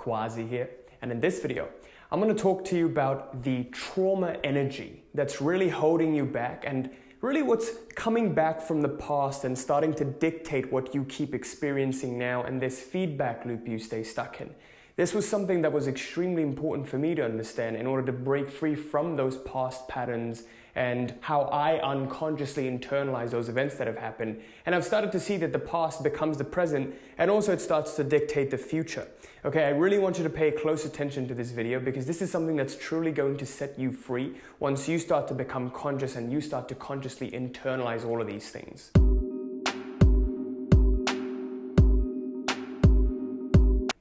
Quasi here, and in this video I'm going to talk to you about the trauma energy that's really holding you back and really what's coming back from the past and starting to dictate what you keep experiencing now and this feedback loop you stay stuck in. This was something that was extremely important for me to understand in order to break free from those past patterns and how I unconsciously internalize those events that have happened. And I've started to see that the past becomes the present and also it starts to dictate the future. Okay, I really want you to pay close attention to this video because this is something that's truly going to set you free once you start to become conscious and you start to consciously internalize all of these things.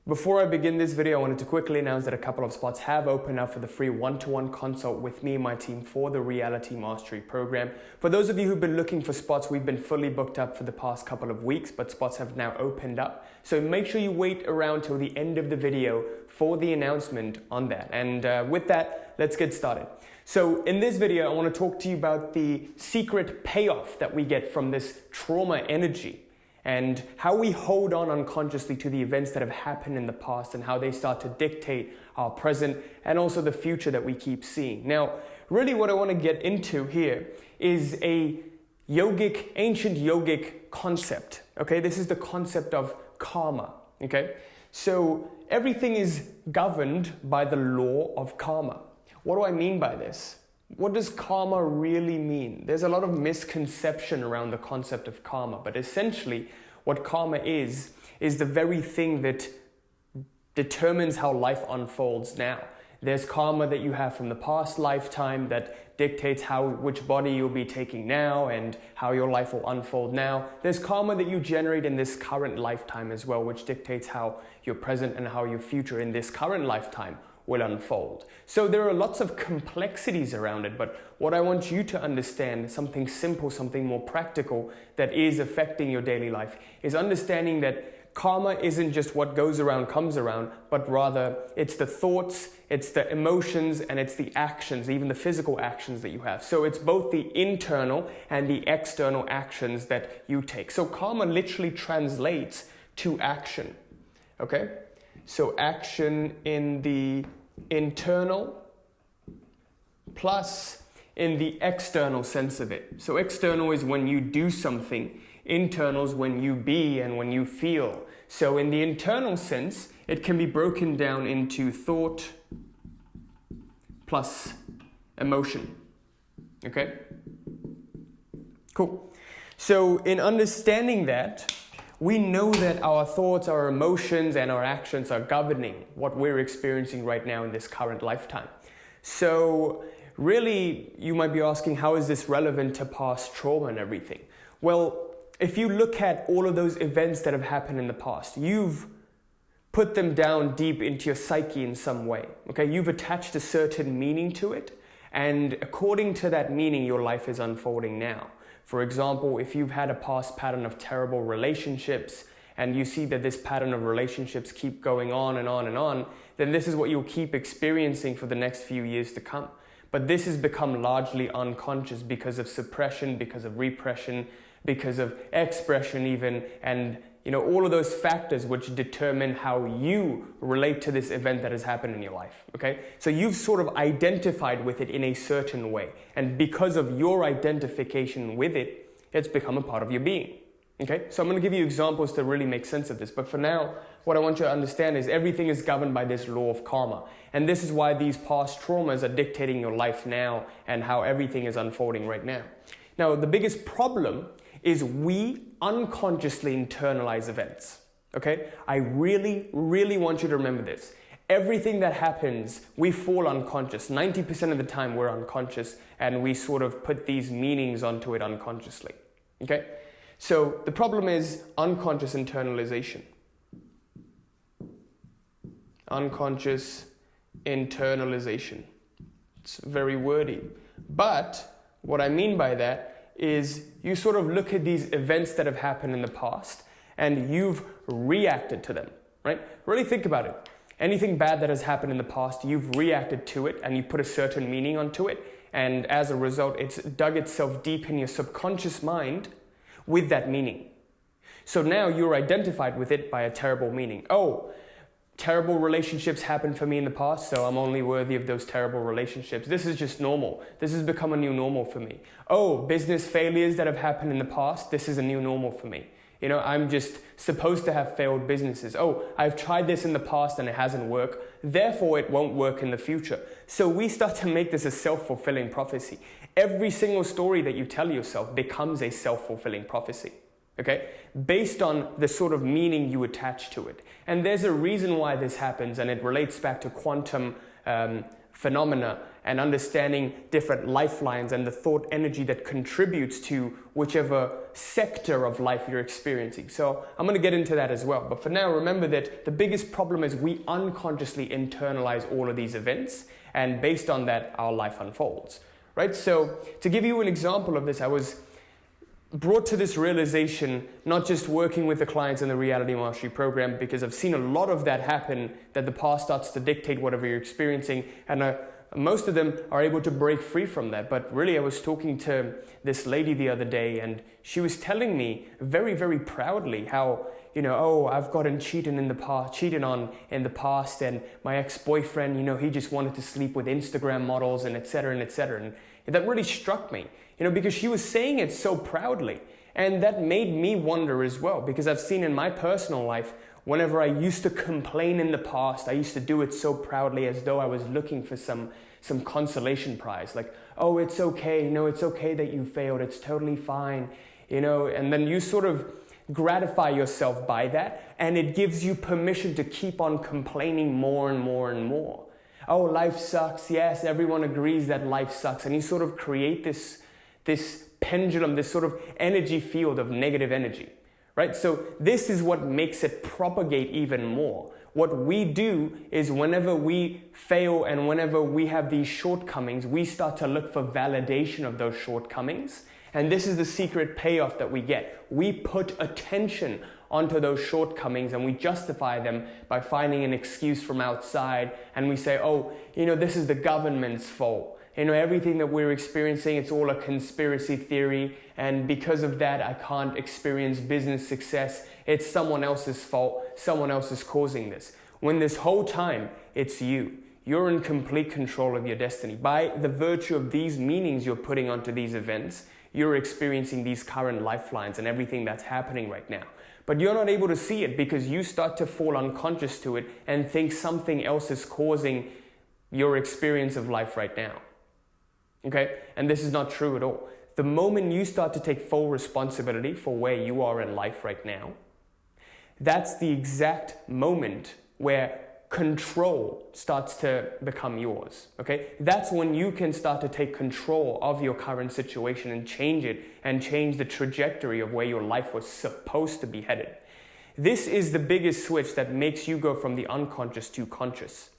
Before I begin this video, I wanted to quickly announce that a couple of spots have opened up for the free one-to-one consult with me and my team for the Reality Mastery program. For those of you who've been looking for spots, we've been fully booked up for the past couple of weeks, but spots have now opened up. So make sure you wait around till the end of the video for the announcement on that. And with that, let's get started. So in this video, I want to talk to you about the secret payoff that we get from this trauma energy, and how we hold on unconsciously to the events that have happened in the past and how they start to dictate our present and also the future that we keep seeing. Now, really what I want to get into here is a ancient yogic concept. Okay, this is the concept of karma. Okay, so everything is governed by the law of karma. What do I mean by this? What does karma really mean? There's a lot of misconception around the concept of karma, but essentially what karma is the very thing that determines how life unfolds now. There's karma that you have from the past lifetime that dictates which body you'll be taking now and how your life will unfold now. There's karma that you generate in this current lifetime as well, which dictates how your present and how your future in this current lifetime will unfold. So there are lots of complexities around it, but what I want you to understand, something simple, something more practical that is affecting your daily life, is understanding that karma isn't just what goes around comes around, but rather it's the thoughts, it's the emotions, and it's the actions, even the physical actions that you have. So it's both the internal and the external actions that you take. So karma literally translates to action, okay? So action in the internal plus in the external sense of it. So external is when you do something, internal is when you be and when you feel. So in the internal sense, it can be broken down into thought plus emotion. Okay? Cool. So in understanding that, we know that our thoughts, our emotions, and our actions are governing what we're experiencing right now in this current lifetime. So really, you might be asking, how is this relevant to past trauma and everything? Well, if you look at all of those events that have happened in the past, you've put them down deep into your psyche in some way. Okay, you've attached a certain meaning to it, and according to that meaning, your life is unfolding now. For example, if you've had a past pattern of terrible relationships and you see that this pattern of relationships keep going on and on and on, then this is what you'll keep experiencing for the next few years to come. But this has become largely unconscious because of suppression, because of repression, because of expression even, and all of those factors which determine how you relate to this event that has happened in your life, okay? So you've sort of identified with it in a certain way. And because of your identification with it, it's become a part of your being, okay? So I'm going to give you examples to really make sense of this. But for now, what I want you to understand is everything is governed by this law of karma. And this is why these past traumas are dictating your life now and how everything is unfolding right now. Now, the biggest problem is we unconsciously internalize events, okay? I really, really want you to remember this. Everything that happens, we fall unconscious. 90% of the time we're unconscious and we sort of put these meanings onto it unconsciously, okay? So the problem is unconscious internalization. Unconscious internalization. It's very wordy. But what I mean by that is you sort of look at these events that have happened in the past and you've reacted to them, right? Really think about it. Anything bad that has happened in the past, you've reacted to it and you put a certain meaning onto it. And as a result, it's dug itself deep in your subconscious mind with that meaning. So now you're identified with it by a terrible meaning. Oh, terrible relationships happened for me in the past, so I'm only worthy of those terrible relationships. This is just normal. This has become a new normal for me. Oh, business failures that have happened in the past, this is a new normal for me. I'm just supposed to have failed businesses. Oh, I've tried this in the past and it hasn't worked, therefore it won't work in the future. So we start to make this a self-fulfilling prophecy. Every single story that you tell yourself becomes a self-fulfilling prophecy. Okay, based on the sort of meaning you attach to it. And there's a reason why this happens, and it relates back to quantum phenomena and understanding different lifelines and the thought energy that contributes to whichever sector of life you're experiencing. So I'm going to get into that as well. But for now, remember that the biggest problem is we unconsciously internalize all of these events, and based on that, our life unfolds. Right? So to give you an example of this, I was brought to this realization, not just working with the clients in the Reality Mastery program, because I've seen a lot of that happen, that the past starts to dictate whatever you're experiencing, and most of them are able to break free from that. But really, I was talking to this lady the other day, and she was telling me very, very proudly how, oh, I've gotten cheated on in the past, and my ex-boyfriend, he just wanted to sleep with Instagram models, and et cetera, and et cetera. And that really struck me. Because she was saying it so proudly. And that made me wonder as well, because I've seen in my personal life, whenever I used to complain in the past, I used to do it so proudly as though I was looking for some consolation prize. Like, oh, it's okay, it's okay that you failed, it's totally fine, and then you sort of gratify yourself by that, and it gives you permission to keep on complaining more and more and more. Oh, life sucks, yes, everyone agrees that life sucks, and you sort of create this pendulum, this sort of energy field of negative energy, right? So this is what makes it propagate even more. What we do is whenever we fail and whenever we have these shortcomings, we start to look for validation of those shortcomings. And this is the secret payoff that we get. We put attention onto those shortcomings and we justify them by finding an excuse from outside, and we say, oh, this is the government's fault. Everything that we're experiencing, it's all a conspiracy theory, and because of that, I can't experience business success. It's someone else's fault. Someone else is causing this. When this whole time, it's you. You're in complete control of your destiny. By the virtue of these meanings you're putting onto these events, you're experiencing these current lifelines and everything that's happening right now. But you're not able to see it because you start to fall unconscious to it and think something else is causing your experience of life right now. Okay? And this is not true at all. The moment you start to take full responsibility for where you are in life right now, that's the exact moment where control starts to become yours. Okay? That's when you can start to take control of your current situation and change it, and change the trajectory of where your life was supposed to be headed. This is the biggest switch that makes you go from the unconscious to conscious.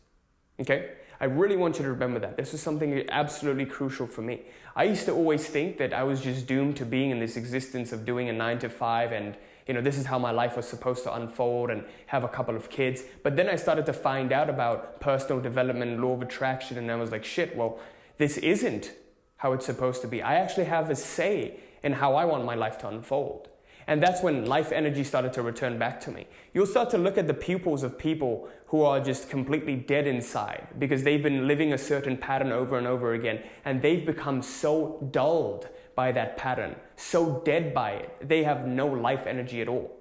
Okay? I really want you to remember that. This is something absolutely crucial for me. I used to always think that I was just doomed to being in this existence of doing a 9-to-5, and this is how my life was supposed to unfold, and have a couple of kids. But then I started to find out about personal development, law of attraction, and I was like, shit, well, this isn't how it's supposed to be. I actually have a say in how I want my life to unfold. And that's when life energy started to return back to me. You'll start to look at the pupils of people who are just completely dead inside because they've been living a certain pattern over and over again, and they've become so dulled by that pattern, so dead by it, they have no life energy at all.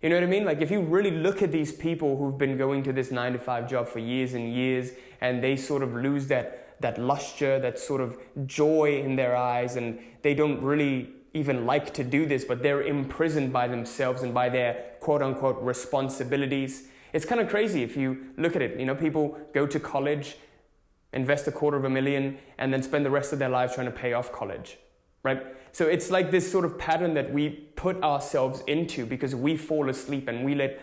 You know what I mean? Like, if you really look at these people who've been going to this 9-to-5 job for years and years, and they sort of lose that luster, that sort of joy in their eyes, and they don't really even like to do this, but they're imprisoned by themselves and by their quote-unquote responsibilities. It's kind of crazy if you look at it. People go to college, invest $250,000, and then spend the rest of their lives trying to pay off college, right? So it's like this sort of pattern that we put ourselves into because we fall asleep and we let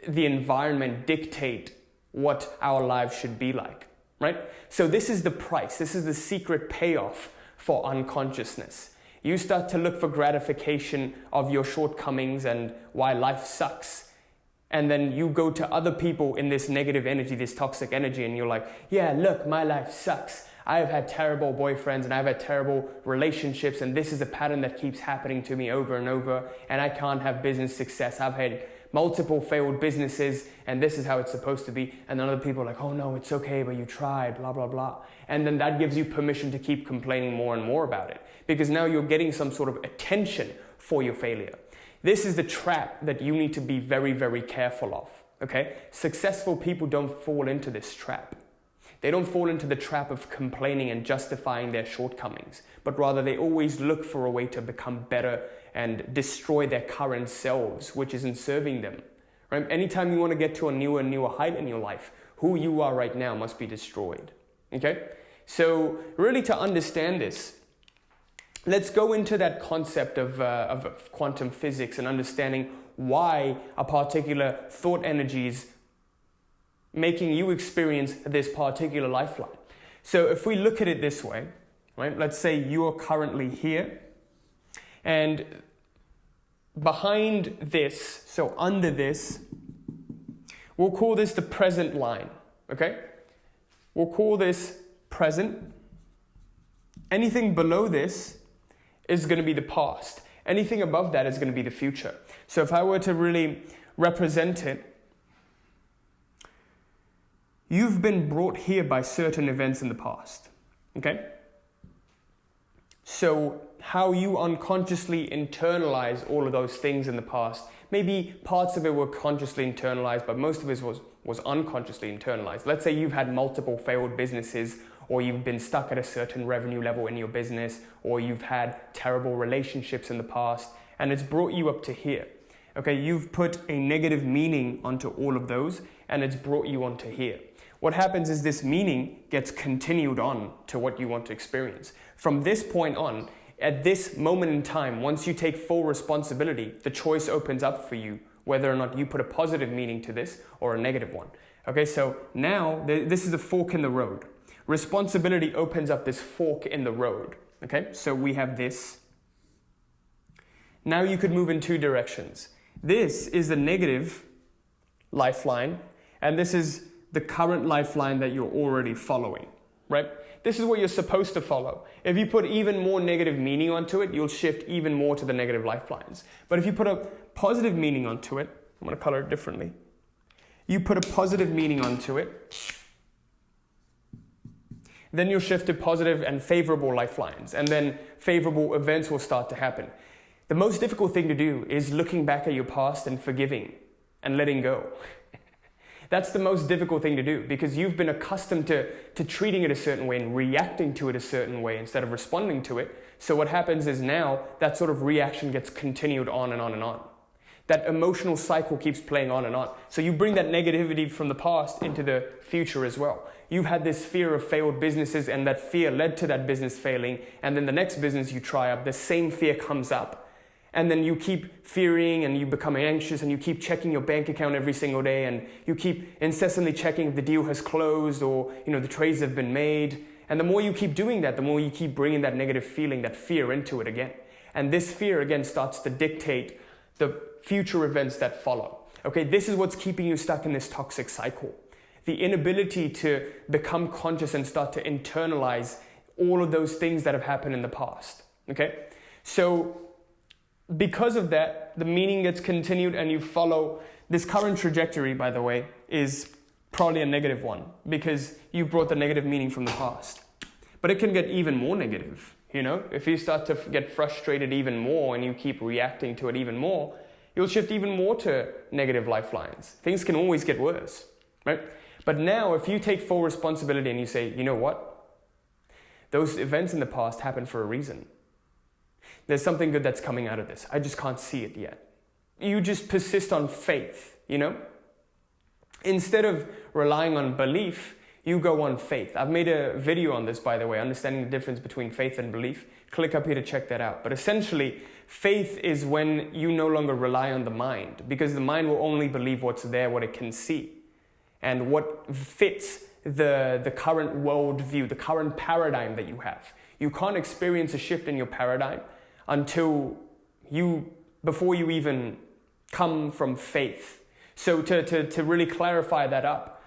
the environment dictate what our lives should be like, right? So this is the price. This is the secret payoff for unconsciousness. You start to look for gratification of your shortcomings and why life sucks. And then you go to other people in this negative energy, this toxic energy, and you're like, yeah, look, my life sucks. I've had terrible boyfriends and I've had terrible relationships, and this is a pattern that keeps happening to me over and over, and I can't have business success. I've had multiple failed businesses and this is how it's supposed to be. And then other people are like, oh no, it's okay, but you tried, blah, blah, blah. And then that gives you permission to keep complaining more and more about it because now you're getting some sort of attention for your failure. This is the trap that you need to be very, very careful of, okay? Successful people don't fall into this trap. They don't fall into the trap of complaining and justifying their shortcomings, but rather they always look for a way to become better and destroy their current selves, which isn't serving them, right? Anytime you want to get to a newer and newer height in your life, who you are right now must be destroyed, okay? So really to understand this, let's go into that concept of quantum physics and understanding why a particular thought energy is making you experience this particular lifeline. So if we look at it this way, right? Let's say you are currently here and behind this, so under this, we'll call this the present line, okay? We'll call this present. Anything below this is going to be the past. Anything above that is going to be the future. So if I were to really represent it, you've been brought here by certain events in the past, okay? So how you unconsciously internalize all of those things in the past, maybe parts of it were consciously internalized, but most of it was unconsciously internalized. Let's say you've had multiple failed businesses, or you've been stuck at a certain revenue level in your business, or you've had terrible relationships in the past, and it's brought you up to here. Okay, you've put a negative meaning onto all of those, and it's brought you onto here. What happens is this meaning gets continued on to what you want to experience. From this point on, at this moment in time, once you take full responsibility, the choice opens up for you whether or not you put a positive meaning to this or a negative one. Okay, so now this is a fork in the road. Responsibility opens up this fork in the road. Okay, so we have this. Now you could move in two directions. This is the negative lifeline, and this is the current lifeline that you're already following, right? This is what you're supposed to follow. If you put even more negative meaning onto it, you'll shift even more to the negative lifelines. But if you put a positive meaning onto it, I'm going to color it differently. You put a positive meaning onto it, then you'll shift to positive and favorable lifelines, and then favorable events will start to happen. The most difficult thing to do is looking back at your past and forgiving and letting go. That's the most difficult thing to do because you've been accustomed to treating it a certain way and reacting to it a certain way instead of responding to it. So what happens is now that sort of reaction gets continued on and on and on. That emotional cycle keeps playing on and on. So you bring that negativity from the past into the future as well. You've had this fear of failed businesses and that fear led to that business failing. And then the next business you try up, the same fear comes up. And then you keep fearing and you become anxious and you keep checking your bank account every single day and you keep incessantly checking if the deal has closed or the trades have been made. And the more you keep doing that, the more you keep bringing that negative feeling, that fear into it again. And this fear again starts to dictate the future events that follow. Okay, this is what's keeping you stuck in this toxic cycle. The inability to become conscious and start to internalize all of those things that have happened in the past. Okay, so because of that, the meaning gets continued and you follow this current trajectory, by the way, is probably a negative one because you brought the negative meaning from the past. But it can get even more negative, If you start to get frustrated even more and you keep reacting to it even more, you'll shift even more to negative lifelines. Things can always get worse, right? But now if you take full responsibility and you say, you know what? Those events in the past happened for a reason. There's something good that's coming out of this. I just can't see it yet. You just persist on faith, Instead of relying on belief, you go on faith. I've made a video on this, by the way, understanding the difference between faith and belief. Click up here to check that out. But essentially, faith is when you no longer rely on the mind because the mind will only believe what's there, what it can see, and what fits the current worldview, the current paradigm that you have. You can't experience a shift in your paradigm before you even come from faith. So to really clarify that up,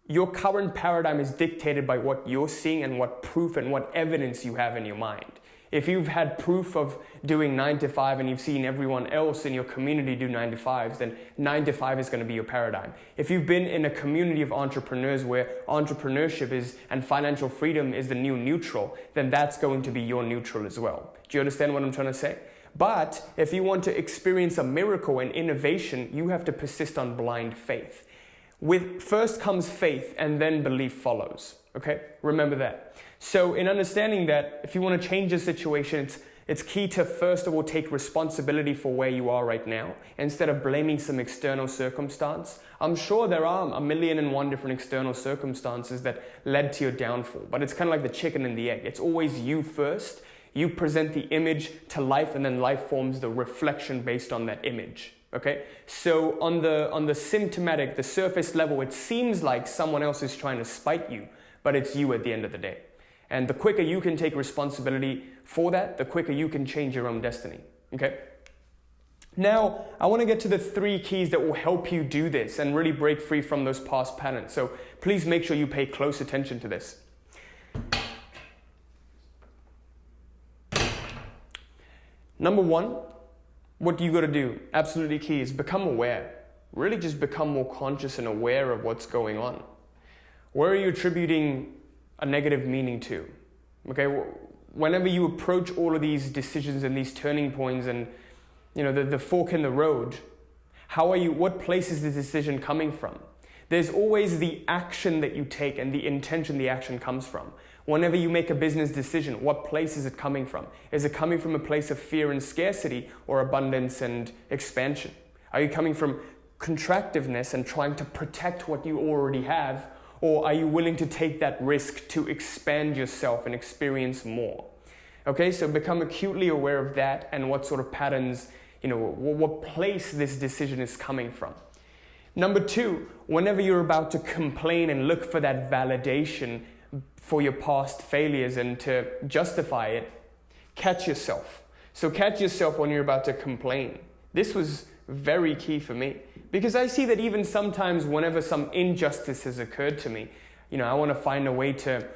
your current paradigm is dictated by what you're seeing and what proof and what evidence you have in your mind. If you've had proof of doing 9 to 5 and you've seen everyone else in your community do 9 to 5s, then 9 to 5 is going to be your paradigm. If you've been in a community of entrepreneurs where entrepreneurship is and financial freedom is the new neutral, then that's going to be your neutral as well. Do you understand what I'm trying to say? But if you want to experience a miracle and innovation, you have to persist on blind faith. With first comes faith and then belief follows. Okay, remember that. So in understanding that, if you want to change the situation, it's key to first of all take responsibility for where you are right now instead of blaming some external circumstance. I'm sure there are 1,000,001 different external circumstances that led to your downfall, but it's kind of like the chicken and the egg. It's always you first. You present the image to life, and then life forms the reflection based on that image. Okay, so on the symptomatic, the surface level, it seems like someone else is trying to spite you, but it's you at the end of the day. And the quicker you can take responsibility for that, the quicker you can change your own destiny. Okay. Now, I want to get to the 3 keys that will help you do this and really break free from those past patterns. So please make sure you pay close attention to this. Number 1, what you got to do, absolutely key, is become aware. Really just become more conscious and aware of what's going on. Where are you attributing a negative meaning to? Okay, whenever you approach all of these decisions and these turning points and the fork in the road, what place is this decision coming from? There's always the action that you take and the intention the action comes from. Whenever you make a business decision, what place is it coming from? Is it coming from a place of fear and scarcity or abundance and expansion? Are you coming from contractiveness and trying to protect what you already have? Or are you willing to take that risk to expand yourself and experience more? Okay, so become acutely aware of that and what sort of patterns, what place this decision is coming from. Number 2, whenever you're about to complain and look for that validation for your past failures and to justify it, catch yourself. So catch yourself when you're about to complain. This was very key for me because I see that even sometimes whenever some injustice has occurred to me, I want to find a way to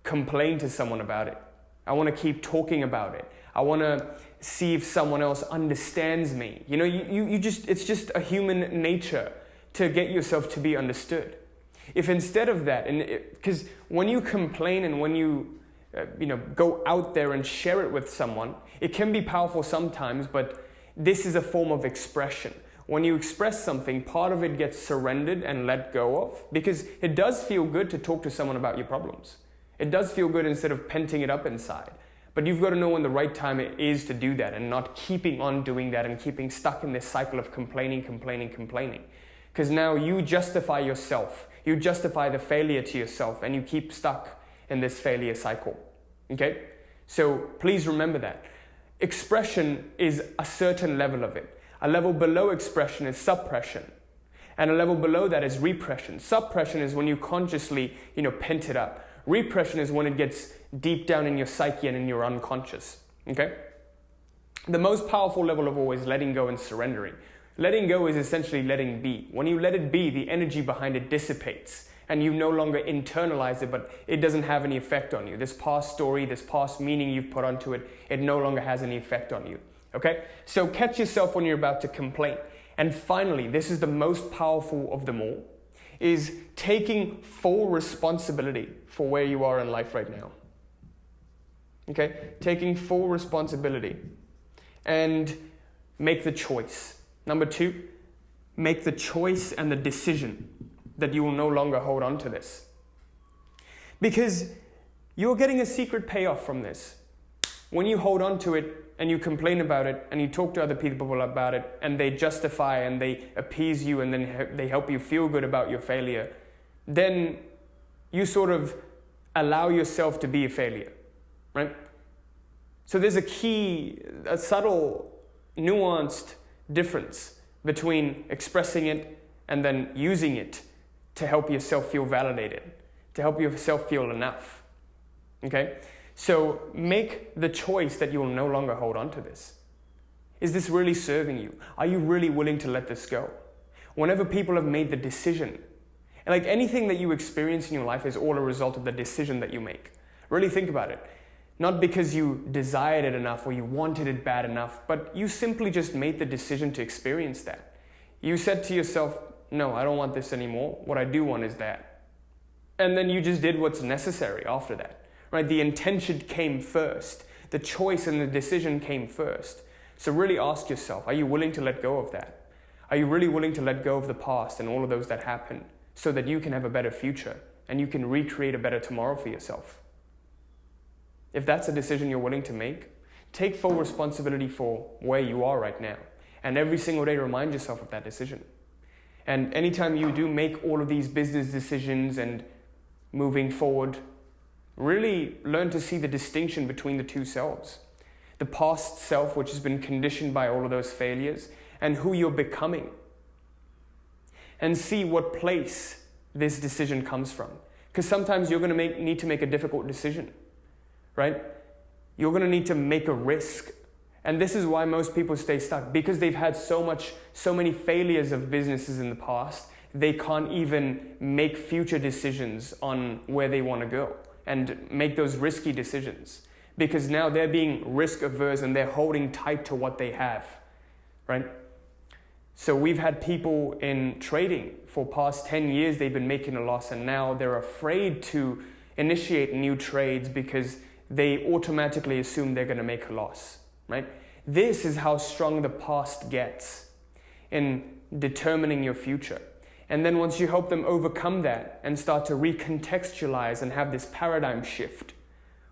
complain to someone about it. I want to keep talking about it. I want to see if someone else understands me. It's just a human nature to get yourself to be understood. If instead of that, because when you complain and when you go out there and share it with someone, it can be powerful sometimes, but this is a form of expression. When you express something, part of it gets surrendered and let go of, because it does feel good to talk to someone about your problems. It does feel good instead of penting it up inside. But you've got to know when the right time it is to do that and not keeping on doing that and keeping stuck in this cycle of complaining. Because now you justify yourself. You justify the failure to yourself and you keep stuck in this failure cycle. Okay? So please remember that. Expression is a certain level of it. A level below expression is suppression. And a level below that is repression. Suppression is when you consciously, pent it up. Repression is when it gets deep down in your psyche and in your unconscious. Okay? The most powerful level of all is letting go and surrendering. Letting go is essentially letting be. When you let it be, the energy behind it dissipates and you no longer internalize it, but it doesn't have any effect on you. This past story, this past meaning you've put onto it, it no longer has any effect on you. Okay? So catch yourself when you're about to complain. And finally, this is the most powerful of them all, is taking full responsibility for where you are in life right now. Okay? Taking full responsibility and make the choice. Number 2, make the choice and the decision that you will no longer hold on to this. Because you're getting a secret payoff from this. When you hold on to it and you complain about it and you talk to other people about it and they justify and they appease you and then they help you feel good about your failure, then you sort of allow yourself to be a failure, right? So there's a subtle, nuanced difference between expressing it and then using it to help yourself feel validated, to help yourself feel enough. Okay? So make the choice that you will no longer hold on to this. Is this really serving you? Are you really willing to let this go? Whenever people have made the decision, and like anything that you experience in your life is all a result of the decision that you make. Really think about it. Not because you desired it enough or you wanted it bad enough, but you simply just made the decision to experience that. You said to yourself, no, I don't want this anymore. What I do want is that. And then you just did what's necessary after that, right? The intention came first. The choice and the decision came first. So really ask yourself, are you willing to let go of that? Are you really willing to let go of the past and all of those that happened so that you can have a better future and you can recreate a better tomorrow for yourself? If that's a decision you're willing to make, take full responsibility for where you are right now. And every single day remind yourself of that decision. And anytime you do make all of these business decisions and moving forward, really learn to see the distinction between the two selves. The past self, which has been conditioned by all of those failures, and who you're becoming. And see what place this decision comes from. Because sometimes you're going to need to make a difficult decision, right? You're going to need to make a risk. And this is why most people stay stuck, because they've had so many failures of businesses in the past, they can't even make future decisions on where they want to go and make those risky decisions, because now they're being risk averse and they're holding tight to what they have, right? So we've had people in trading for past 10 years, they've been making a loss, and now they're afraid to initiate new trades because they automatically assume they're going to make a loss, right? This is how strong the past gets in determining your future. And then once you help them overcome that and start to recontextualize and have this paradigm shift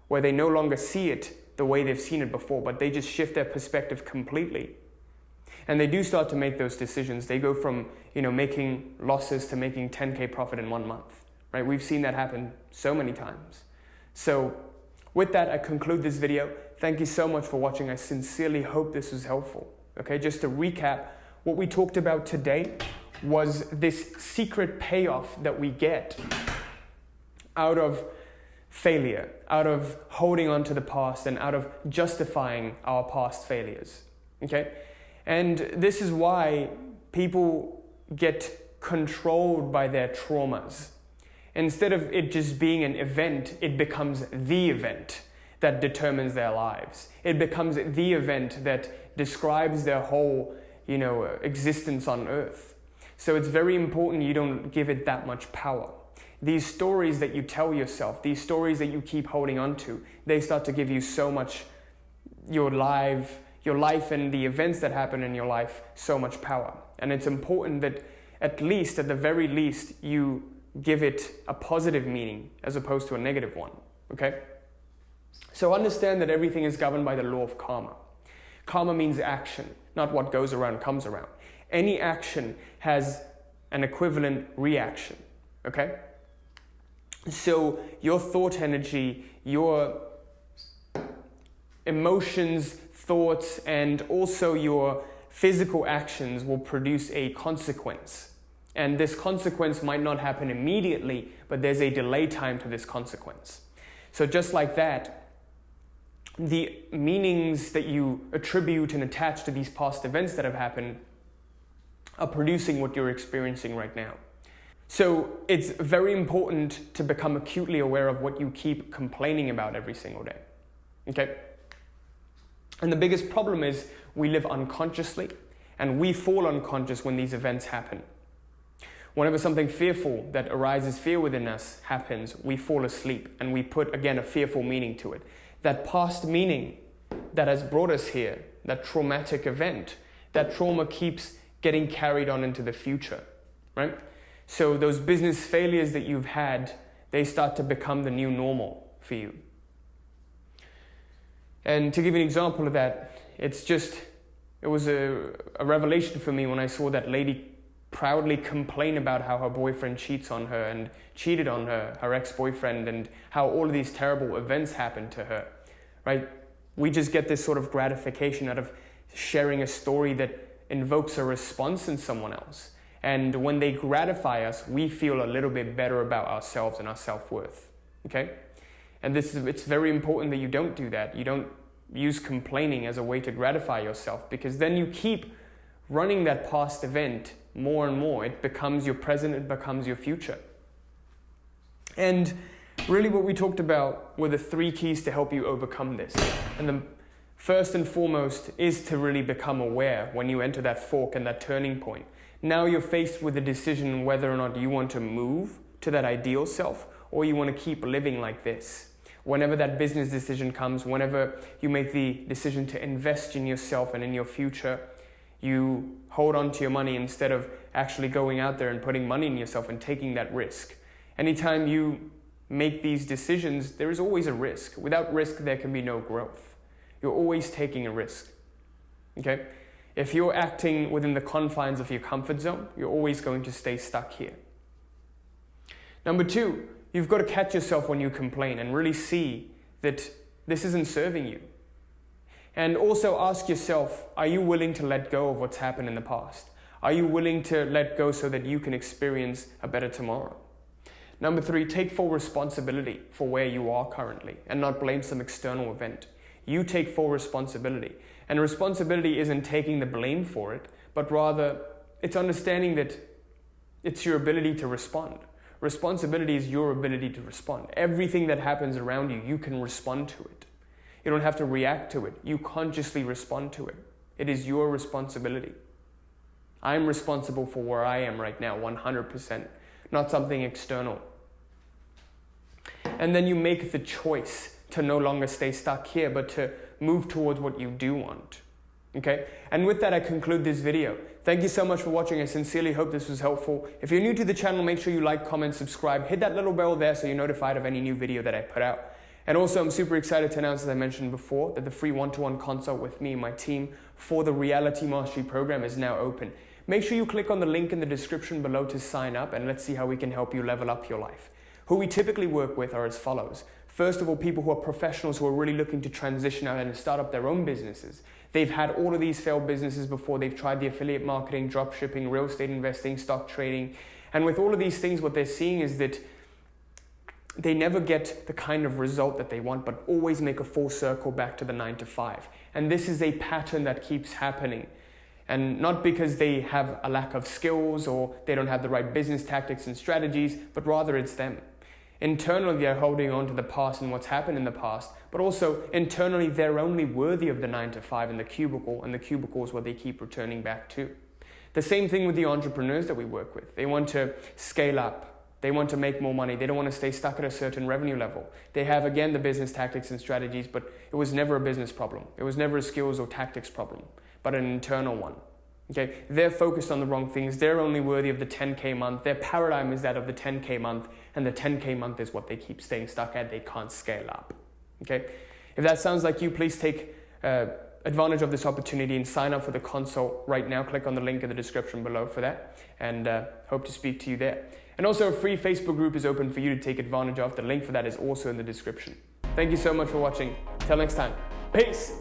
where they no longer see it the way they've seen it before, but they just shift their perspective completely. And they do start to make those decisions. They go from, making losses to making 10K profit in 1 month, right? We've seen that happen so many times. So with that, I conclude this video. Thank you so much for watching. I sincerely hope this was helpful. Okay, just to recap, what we talked about today was this secret payoff that we get out of failure, out of holding on to the past and out of justifying our past failures, okay? And this is why people get controlled by their traumas. Instead of it just being an event, it becomes the event that determines their lives. It becomes the event that describes their whole, existence on earth. So it's very important you don't give it that much power. These stories that you tell yourself, these stories that you keep holding on to, they start to give you so much, your life and the events that happen in your life, so much power. And it's important that at the very least, you give it a positive meaning as opposed to a negative one, okay? So understand that everything is governed by the law of karma. Karma means action, not what goes around comes around. Any action has an equivalent reaction, okay? So your thought energy, your emotions, thoughts, and also your physical actions will produce a consequence. And this consequence might not happen immediately, but there's a delay time to this consequence. So just like that, the meanings that you attribute and attach to these past events that have happened are producing what you're experiencing right now. So it's very important to become acutely aware of what you keep complaining about every single day, okay? And the biggest problem is we live unconsciously and we fall unconscious when these events happen. Whenever something fearful that arises, fear within us happens, we fall asleep and we put, again, a fearful meaning to it. That past meaning that has brought us here, that traumatic event, that trauma keeps getting carried on into the future, right? So those business failures that you've had, they start to become the new normal for you. And to give you an example of that, it was a revelation for me when I saw that lady proudly complain about how her boyfriend cheats on her and cheated on her ex-boyfriend, and how all of these terrible events happened to her, right? We just get this sort of gratification out of sharing a story that invokes a response in someone else. And when they gratify us, we feel a little bit better about ourselves and our self-worth, okay? And it's very important that you don't do that. You don't use complaining as a way to gratify yourself, because then you keep running that past event more and more. It becomes your present, it becomes your future. And Really what we talked about were the 3 keys to help you overcome this. And the first and foremost is to really become aware when you enter that fork and that turning point. Now you're faced with a decision whether or not you want to move to that ideal self or you want to keep living like this. Whenever that business decision comes, whenever you make the decision to invest in yourself and in your future, you hold on to your money instead of actually going out there and putting money in yourself and taking that risk. Anytime you make these decisions, there is always a risk. Without risk, there can be no growth. You're always taking a risk. Okay? If you're acting within the confines of your comfort zone, you're always going to stay stuck here. Number 2, you've got to catch yourself when you complain and really see that this isn't serving you. And also ask yourself, are you willing to let go of what's happened in the past? Are you willing to let go so that you can experience a better tomorrow? Number 3, take full responsibility for where you are currently and not blame some external event. You take full responsibility. And responsibility isn't taking the blame for it, but rather it's understanding that it's your ability to respond. Responsibility is your ability to respond. Everything that happens around you, you can respond to it. You don't have to react to it. You consciously respond to it. It is your responsibility. I'm responsible for where I am right now, 100%, not something external. And then you make the choice to no longer stay stuck here, but to move towards what you do want. Okay? And with that, I conclude this video. Thank you so much for watching. I sincerely hope this was helpful. If you're new to the channel, make sure you like, comment, subscribe. Hit that little bell there so you're notified of any new video that I put out. And also, I'm super excited to announce, as I mentioned before, that the free one-to-one consult with me and my team for the Reality Mastery program is now open. Make sure you click on the link in the description below to sign up, and let's see how we can help you level up your life. Who we typically work with are as follows. First of all, people who are professionals who are really looking to transition out and start up their own businesses. They've had all of these failed businesses before. They've tried the affiliate marketing, drop shipping, real estate investing, stock trading. And with all of these things, what they're seeing is that they never get the kind of result that they want, but always make a full circle back to the 9 to 5. And this is a pattern that keeps happening. And not because they have a lack of skills or they don't have the right business tactics and strategies, but rather it's them. Internally, they're holding on to the past and what's happened in the past, but also internally, they're only worthy of the 9 to 5 in the cubicle, and the cubicle is what they keep returning back to. The same thing with the entrepreneurs that we work with. They want to scale up. They want to make more money. They don't want to stay stuck at a certain revenue level. They have, again, the business tactics and strategies, but it was never a business problem. It was never a skills or tactics problem, but an internal one. Okay, they're focused on the wrong things. They're only worthy of the 10K month. Their paradigm is that of the 10K month, and the 10K month is what they keep staying stuck at. They can't scale up. Okay, if that sounds like you, please take advantage of this opportunity and sign up for the consult right now. Click on the link in the description below for that, and hope to speak to you there. And also, a free Facebook group is open for you to take advantage of. The link for that is also in the description. Thank you so much for watching. Till next time. Peace.